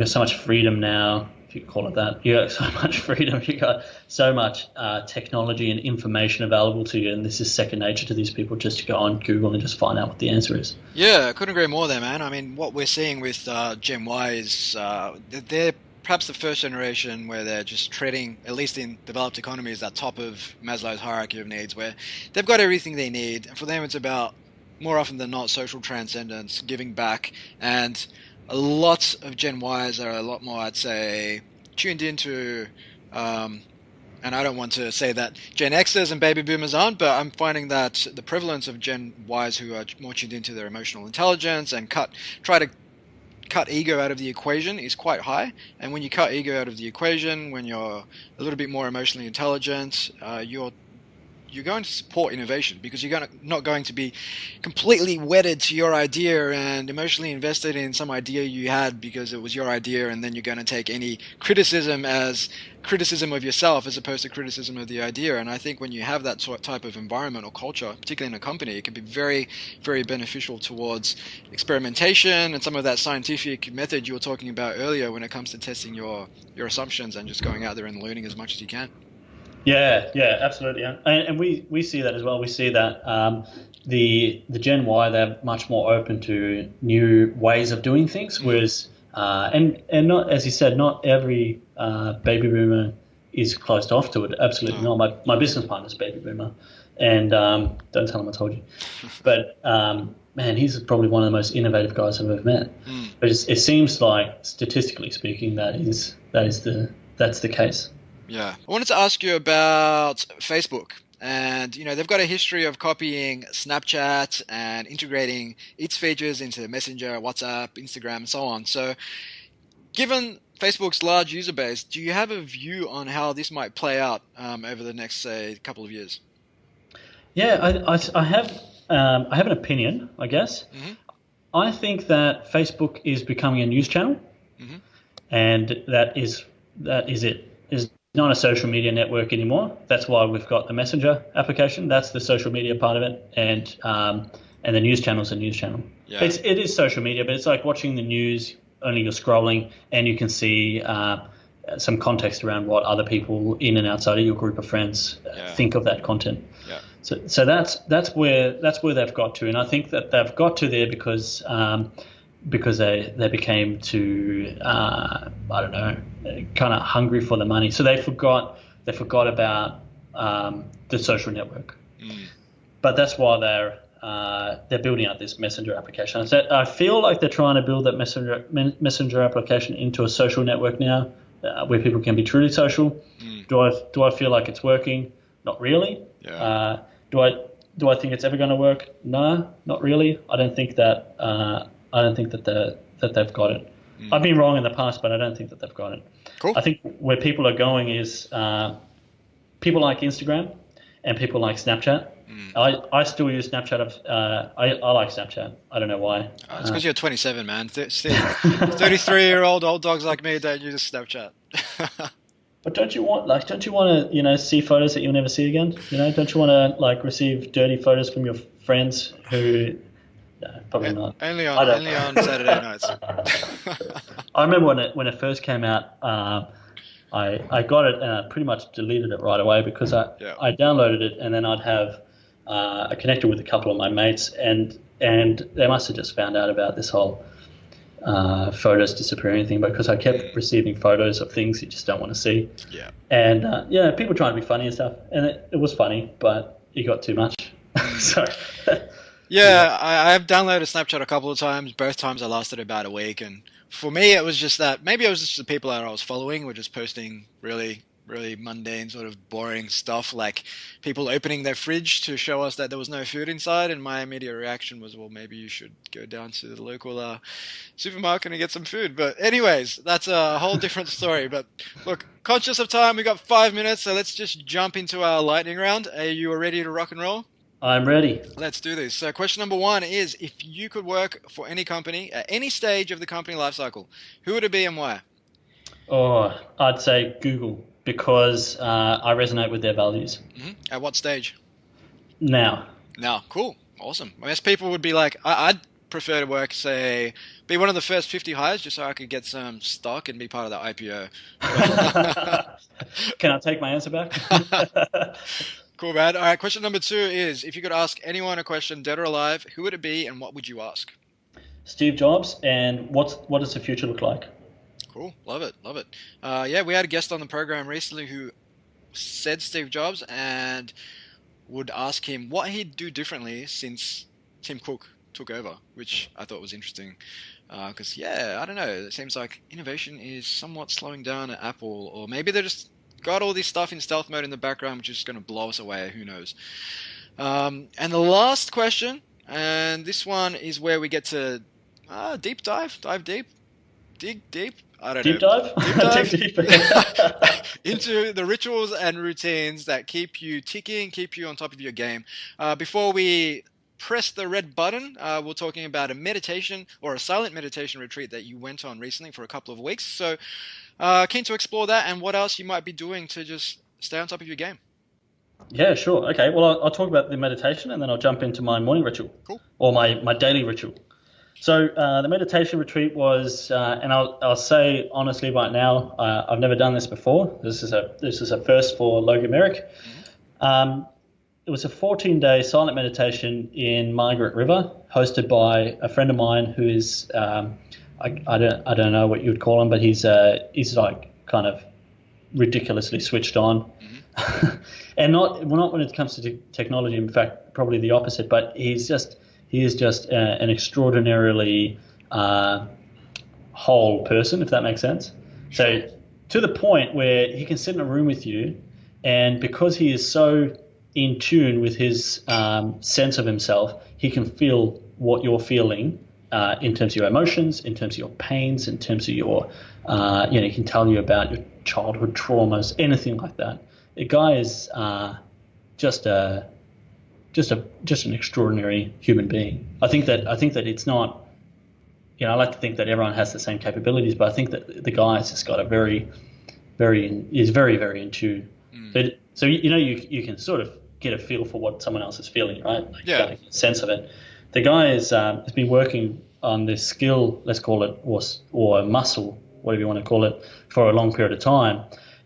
so much freedom now. You call it that. You got so much freedom. You got so much technology and information available to you, and this is second nature to these people, just to go on Google and just find out what the answer is. Yeah, I couldn't agree more there, man. I mean, what we're seeing with Gen Y is they're perhaps the first generation where they're just treading, at least in developed economies, that top of Maslow's hierarchy of needs, where they've got everything they need, and for them it's about, more often than not, social transcendence, giving back. And a lot of Gen Ys are a lot more, I'd say, tuned into, and I don't want to say that Gen Xers and baby boomers aren't, but I'm finding that the prevalence of Gen Ys who are more tuned into their emotional intelligence and try to cut ego out of the equation is quite high. And when you cut ego out of the equation, when you're a little bit more emotionally intelligent, you're going to support innovation, because you're not going to be completely wedded to your idea and emotionally invested in some idea you had because it was your idea, and then you're going to take any criticism as criticism of yourself as opposed to criticism of the idea. And I think when you have that type of environment or culture, particularly in a company, it can be very, very beneficial towards experimentation and some of that scientific method you were talking about earlier when it comes to testing your assumptions and just going out there and learning as much as you can. Yeah, absolutely. And we see that as well. We see that the Gen Y, they're much more open to new ways of doing things, whereas and not, as you said, not every baby boomer is closed off to it. Absolutely not. My business partner's a baby boomer, and don't tell him I told you. But man, he's probably one of the most innovative guys I've ever met. But it seems like, statistically speaking, that's the case. Yeah. I wanted to ask you about Facebook. And, they've got a history of copying Snapchat and integrating its features into Messenger, WhatsApp, Instagram, and so on. So given Facebook's large user base, do you have a view on how this might play out over the next, say, couple of years? Yeah, I have an opinion, I guess. I think that Facebook is becoming a news channel, and that is it. Is not a social media network anymore. That's why we've got the Messenger application. That's the social media part of it. And and the news channel's a news channel. Yeah. It is social media, but it's like watching the news. Only you're scrolling, and you can see some context around what other people in and outside of your group of friends think of that content. Yeah. So that's where they've got to, and I think that they've got to there because they became too I don't know, kind of hungry for the money. So they forgot about the social network. But that's why they're building out this messenger application. So I feel like they're trying to build that messenger application into a social network now, where people can be truly social. Do I feel like it's working? Not really. Yeah. Do I think it's ever going to work? No, not really. I don't think that they've got it. I've been wrong in the past, but I don't think that they've got it. Cool. I think where people are going is people like Instagram and people like Snapchat. I still use Snapchat. I like Snapchat. I don't know why. It's because you're 27, man. 33-year-old old dogs like me don't use Snapchat. But don't you want to see photos that you'll never see again? Don't you want to receive dirty photos from your friends who? No, probably not. Only on Saturday nights. I remember when it first came out. I got it and I pretty much deleted it right away because I downloaded it and then I'd have I connected with a couple of my mates and they must have just found out about this whole photos disappearing thing because I kept receiving photos of things you just don't want to see. Yeah. And people trying to be funny and stuff, and it was funny, but it got too much. So. Yeah, I've downloaded Snapchat a couple of times. Both times I lasted about a week, and for me it was just that maybe it was just the people that I was following were just posting really, really mundane, sort of boring stuff, like people opening their fridge to show us that there was no food inside, and my immediate reaction was, well, maybe you should go down to the local supermarket and get some food. But anyways, that's a whole different story. But look, conscious of time, we got 5 minutes, so let's just jump into our lightning round. Are you ready to rock and roll? I'm ready. Let's do this. So question number 1 is, if you could work for any company at any stage of the company lifecycle, who would it be and why? Oh, I'd say Google because I resonate with their values. At what stage? Now. Cool. Awesome. Most people would be like, I'd prefer to work, say, be one of the first 50 hires just so I could get some stock and be part of the IPO. Can I take my answer back? Cool, man. All right, question number 2 is, if you could ask anyone a question, dead or alive, who would it be and what would you ask? Steve Jobs, and what does the future look like? Cool. Love it. We had a guest on the program recently who said Steve Jobs and would ask him what he'd do differently since Tim Cook took over, which I thought was interesting. Because, I don't know, it seems like innovation is somewhat slowing down at Apple, or maybe they're just got all this stuff in stealth mode in the background, which is just going to blow us away. Who knows? And the last question, and this one is where we get to dig deep. I don't know. Deep dive into the rituals and routines that keep you ticking, keep you on top of your game. Before we press the red button, we're talking about a meditation or a silent meditation retreat that you went on recently for a couple of weeks. So keen to explore that and what else you might be doing to just stay on top of your game. Yeah, sure. Okay, well, I'll talk about the meditation and then I'll jump into my morning ritual. Cool. Or my daily ritual. So the meditation retreat was, and I'll say honestly right now, I've never done this before. This is a first for Logan Merrick. It was a 14-day silent meditation in Margaret River, hosted by a friend of mine who is I don't know what you would call him, but he's like kind of ridiculously switched on, and not when it comes to technology. In fact, probably the opposite. But he is just an extraordinarily whole person, if that makes sense. So to the point where he can sit in a room with you, and because he is so in tune with his sense of himself, he can feel what you're feeling in terms of your emotions, in terms of your pains, in terms of your, he can tell you about your childhood traumas, anything like that. The guy is just an extraordinary human being. I think that it's not, I like to think that everyone has the same capabilities, but I think that the guy has just got a very, very in tune. So you can sort of get a feel for what someone else is feeling, right? Like, you got a sense of it. the guy has been working on this skill, let's call it, or a muscle, whatever you want to call it, for a long period of time,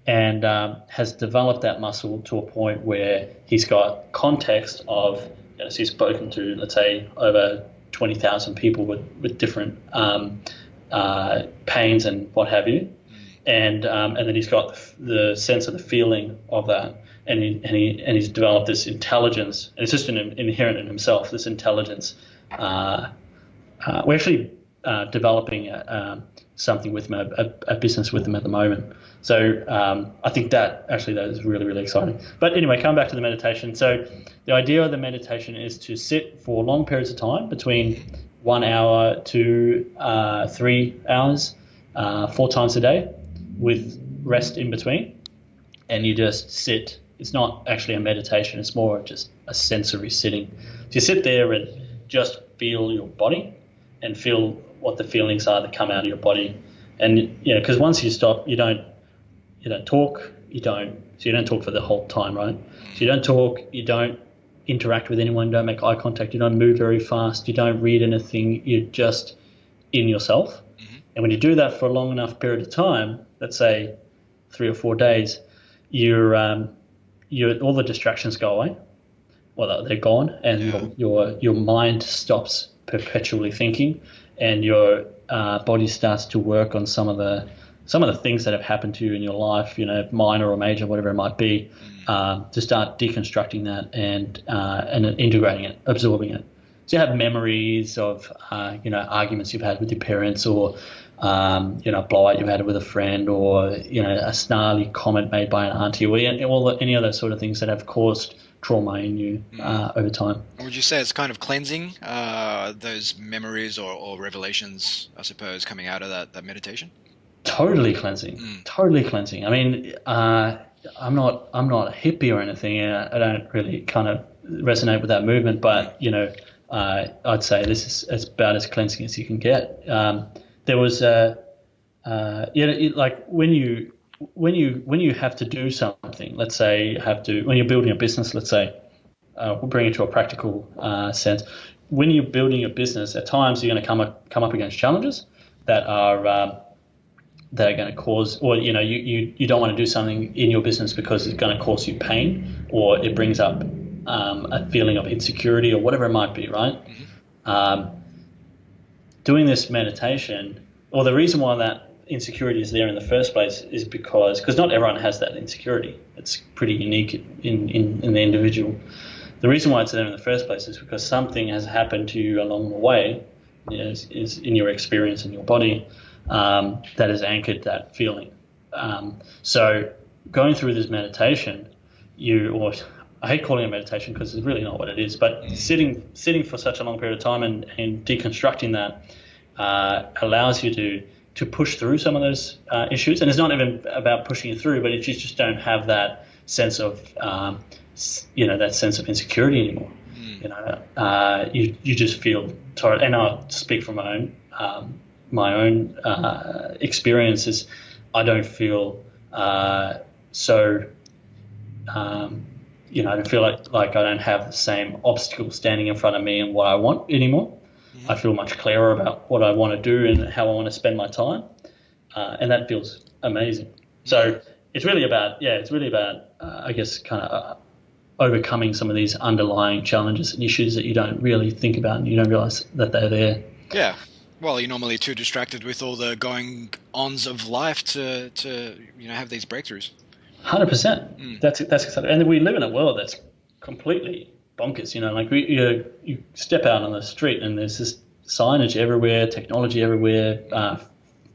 and has developed that muscle to a point where he's got context of, so he's spoken to, let's say, over 20,000 people with different pains and what have you, and then he's got the sense of the feeling of that, and he's developed this intelligence, and it's just inherent in himself, this intelligence. We're actually developing something with him, a business with him at the moment. So I think that is really, really exciting. But anyway, coming back to the meditation. So the idea of the meditation is to sit for long periods of time, between 1 hour to 3 hours, 4 times a day, with rest in between. And you just sit. It's not actually a meditation. It's more just a sensory sitting. So you sit there and just feel your body and feel what the feelings are that come out of your body. And, because once you stop, you don't talk, so you don't talk for the whole time, right? So you don't talk, you don't interact with anyone, don't make eye contact, you don't move very fast, you don't read anything, you're just in yourself. Mm-hmm. And when you do that for a long enough period of time, let's say 3 or 4 days, you're all the distractions go away. Well, they're gone, and your mind stops perpetually thinking, and your body starts to work on some of the things that have happened to you in your life, minor or major, whatever it might be, to start deconstructing that and integrating it, absorbing it. So you have memories of arguments you've had with your parents, or a blowout you've had with a friend, or a snarly comment made by an auntie, or any other sort of things that have caused trauma in you over time. Would you say it's kind of cleansing those memories or revelations, I suppose, coming out of that meditation? Totally cleansing. Totally cleansing. I mean, I'm not a hippie or anything. I don't really kind of resonate with that movement, but I'd say this is about as cleansing as you can get. There was like when you have to do something, let's say when you're building a business, let's say, we'll bring it to a practical sense. When you're building a business, at times you're going to come up against challenges that are going to cause, or you don't want to do something in your business because it's going to cause you pain, or it brings up a feeling of insecurity, or whatever it might be, right? Mm-hmm. Doing this meditation, or the reason why that insecurity is there in the first place is because not everyone has that insecurity. It's pretty unique in the individual. The reason why it's there in the first place is because something has happened to you along the way, is in your experience in your body, that has anchored that feeling. So going through this meditation, I hate calling it meditation because it's really not what it is, but sitting for such a long period of time and deconstructing that allows you to push through some of those issues. And it's not even about pushing you through, but if you just don't have that sense of that sense of insecurity anymore. You just feel tired. And I'll speak from my own experiences. I don't feel I don't feel like I don't have the same obstacle standing in front of me and what I want anymore. Mm-hmm. I feel much clearer about what I want to do and how I want to spend my time, and that feels amazing. So it's really about I guess kind of overcoming some of these underlying challenges and issues that you don't really think about and you don't realize that they're there. Yeah. Well, you're normally too distracted with all the going-ons of life to have these breakthroughs. 100%. That's exciting. And we live in a world that's completely bonkers. Like you step out on the street and there's this signage everywhere, technology everywhere,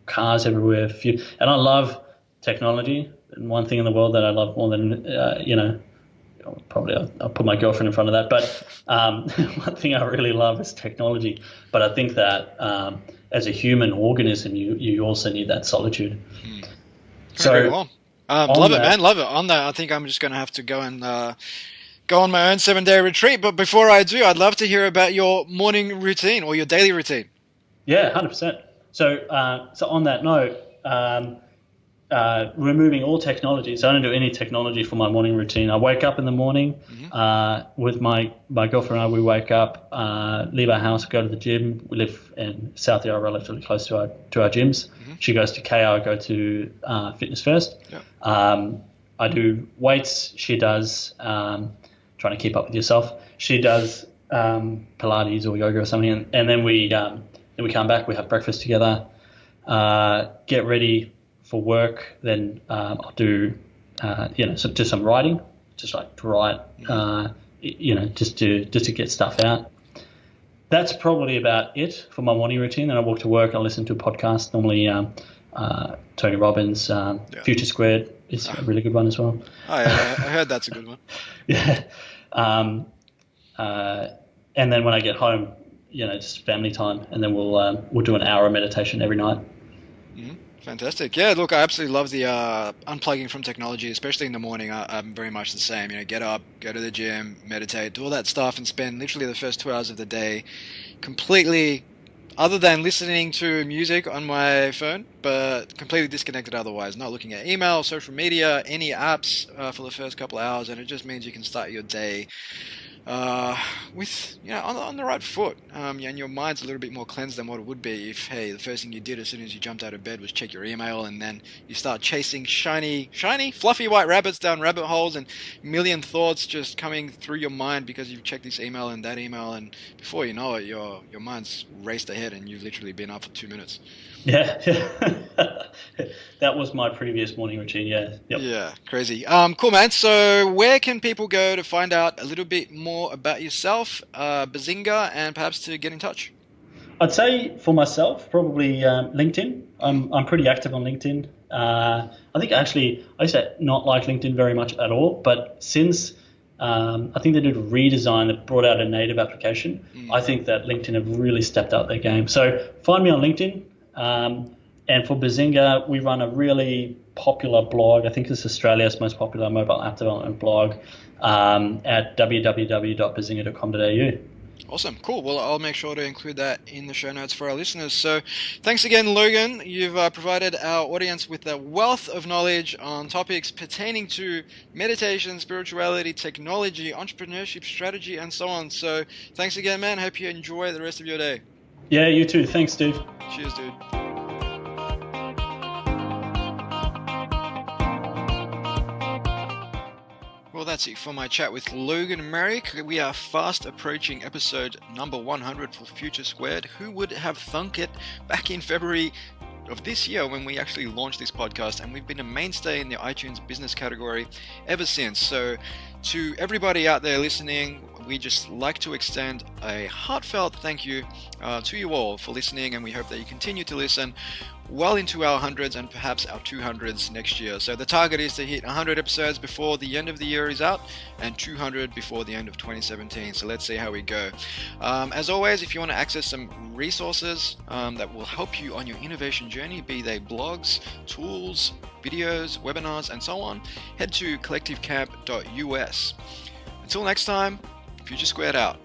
cars everywhere. And I love technology. And one thing in the world that I love more than probably I'll put my girlfriend in front of that. But one thing I really love is technology. But I think that as a human organism, you also need that solitude. Very well. Love it, man. Love it. On that, I think I'm just going to have to go on my own 7-day retreat. But before I do, I'd love to hear about your morning routine or your daily routine. Yeah, 100%. So on that note, removing all technology. So I don't do any technology for my morning routine. I wake up in the morning with my girlfriend and I. We wake up, leave our house, go to the gym. We live in South Yarra, relatively close to our gyms. She goes to KO, I go to Fitness First. I do weights. She does trying to keep up with yourself. She does Pilates or yoga or something, and then we come back. We have breakfast together. Get ready for work, then I'll do do some writing, just like to write, just to get stuff out. That's probably about it for my morning routine. Then I walk to work. I listen to a podcast. Normally, Tony Robbins, Future Squared is a really good one as well. Oh yeah, I heard that's a good one. Yeah, and then when I get home, just family time, and then we'll do an hour of meditation every night. Fantastic. Yeah, look, I absolutely love the unplugging from technology, especially in the morning. I'm very much the same. Get up, go to the gym, meditate, do all that stuff, and spend literally the first 2 hours of the day completely, other than listening to music on my phone, but completely disconnected otherwise. Not looking at email, social media, any apps for the first couple of hours, and it just means you can start your day with on the right foot, and your mind's a little bit more cleansed than what it would be if the first thing you did as soon as you jumped out of bed was check your email, and then you start chasing shiny fluffy white rabbits down rabbit holes, and a million thoughts just coming through your mind because you've checked this email and that email, and before you know it, your mind's raced ahead and you've literally been up for 2 minutes. Yeah. That was my previous morning routine. Yeah. Yep. Yeah, crazy. Cool, man. So where can people go to find out a little bit more about yourself, Buzinga, and perhaps to get in touch? I'd say for myself, probably LinkedIn. I'm pretty active on LinkedIn. I think actually I used to not like LinkedIn very much at all, but since I think they did a redesign that brought out a native application, I think that LinkedIn have really stepped up their game. So find me on LinkedIn. And for Buzinga, we run a really popular blog. I think it's Australia's most popular mobile app development blog at www.buzinga.com.au. Awesome. Cool. Well, I'll make sure to include that in the show notes for our listeners. So thanks again, Logan. You've provided our audience with a wealth of knowledge on topics pertaining to meditation, spirituality, technology, entrepreneurship, strategy, and so on. So thanks again, man. Hope you enjoy the rest of your day. Yeah, you too. Thanks, Steve. Cheers, dude. Well, that's it for my chat with Logan Merrick. We are fast approaching episode number 100 for Future Squared. Who would have thunk it back in February of this year when we actually launched this podcast, and we've been a mainstay in the iTunes business category ever since. So to everybody out there listening, we just like to extend a heartfelt thank you to you all for listening, and we hope that you continue to listen well into our hundreds and perhaps our 200s next year. So the target is to hit 100 episodes before the end of the year is out and 200 before the end of 2017. So let's see how we go. As always, if you want to access some resources that will help you on your innovation journey, be they blogs, tools, videos, webinars, and so on, head to collectivecamp.us. Until next time, Future Squared out.